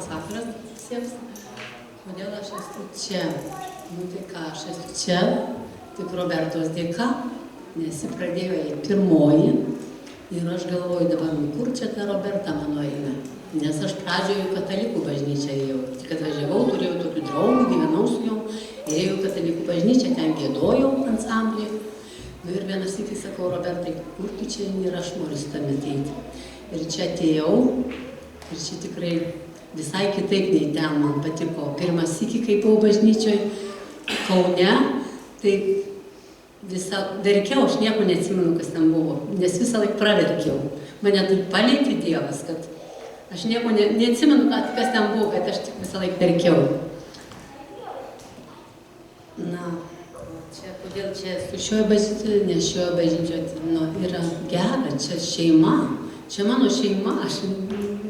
Labas vakaras visiems. Kodėl aš esu čia? Nu tai ką, aš esu čia, tik Robertos dėka, nes ji pradėjo ją pirmoji. Ir aš galvoju dabar, kur čia ta Roberta mano eina. Nes aš pradžioje katalikų bažnyčią ėjau. Tik atvažiavau, turėjau tokių draugų, gyvenau su jom. Ėjau katalikų bažnyčią, ten giedojau ansamblį. Nu ir vienas sykį sakau, Robertai, kur tu čia eini ir aš noriu su tavimi ateiti. Ir čia atėjau. Ir čia tikrai visai kitaip nei ten man patiko. Pirmas sykį, kai buvau bažnyčioje Kaune, tai verkiau, aš nieko neatsimenu, kas ten buvo, nes visą laiką praverkiau. Mane palietė Dievas, kad aš nieko neatsimenu, kas ten buvo, kad aš tik visą laiką verkiau. Na, čia, kodėl čia esu šioje bažnyčioje, nes šioje bažnyčioje yra gera, čia šeima, čia mano šeima, aš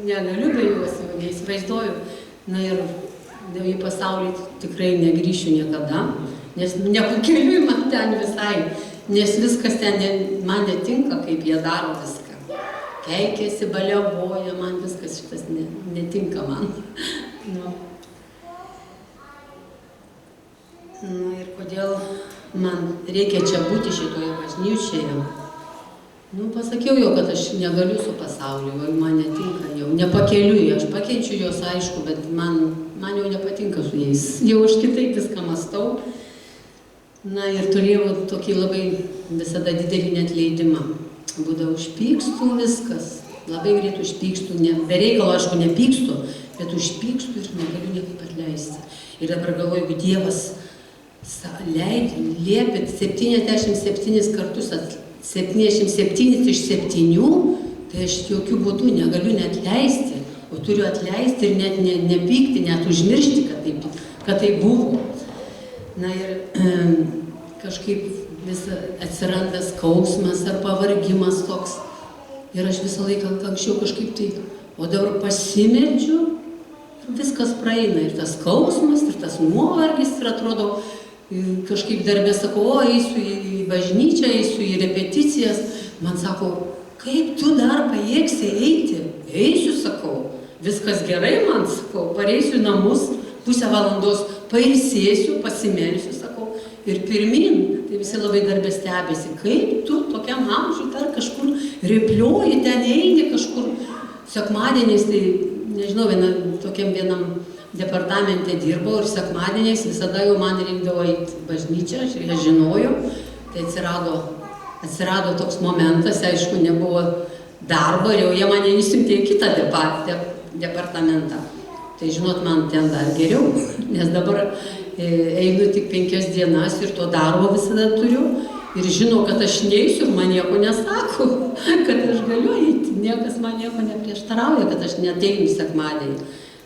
negaliu be juos, neįsivaizduoju. Na ir į pasaulį tikrai negrįšiu niekada. Nes nepakeliui man ten visai, nes viskas ten man netinka, kaip jie daro viską. Keikiasi, baliavoja, man viskas šitas netinka man. Nu ir kodėl man reikia čia būti šitoje bažnyčioje. Nu, pasakiau jau, kad aš negaliu su pasauliu, man netinka jau, nepakeliui, aš pakenčiu jos aišku, bet man jau nepatinka su jais, jau aš kitaip viską mąstau. Na ir turėjau tokį labai visada didelį neatleidimą. Būdavo užpykstu viskas, labai greit užpykstu, be reikalo aišku nepykstu, bet užpykstu ir negaliu niekaip atleisti. Ir dabar galvoju, jeigu Dievas liepė 77 kartus, 77 iš 7, tai aš jokių būdų negaliu net leisti, o turiu atleisti ir net nepykti, net užmiršti, kad tai buvo. Na ir kažkaip vis atsiranda skausmas ar pavargimas toks. Ir aš visą laiką anksčiau kažkaip tai, o dabar pasimeldžiu ir viskas praeina. Ir tas skausmas, ir tas nuovargis, ir atrodo, kažkaip darbė sakau, eisiu į bažnyčią, eisiu į repeticijas. Man sako, kaip tu dar pajėgsi eiti? Eisiu, sakau. Viskas gerai, man sakau, pareisiu į namus, pusę valandos pailsėsiu, pasimelsiu, sakau, ir pirmin. Tai visi labai darbė stebėsi, kaip tu tokiam amžiui dar kažkur replioji, ten eini kažkur. Sekmadieniais, tai nežinau, vienam departamente dirbau ir sekmadieniais visada jau man reikdavo eiti bažnyčią, aš ją žinojau. Tai atsirado toks momentas, aišku, nebuvo darbo ir jau jie mane įsiuntė į kitą departamentą. Tai žinot, man ten dar geriau, nes dabar einu tik 5 dienas ir to darbo visada turiu. Ir žinau, kad aš neisiu ir man nieko nesako, kad aš galiu eiti. Niekas man nieko neprieštarauja, kad aš neateinu sekmadienį.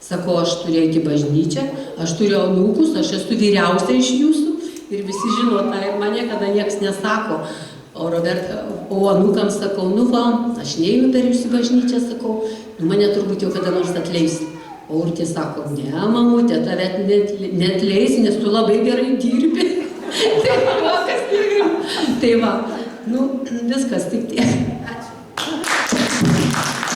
Sako, aš turiu eiti į bažnyčią, aš turiu anūkus, aš esu vyriausia iš jūsų. Ir visi žino, tai man niekada niekas nesako. O anūkams sakau, nu va, aš neinu per jūsų bažnyčią, sakau, mane turbūt jau kada nors atleis. O Urtė sako, ne, mamutė, tave neatleisi, nes tu labai gerai dirbi. Tai va, viskas tik.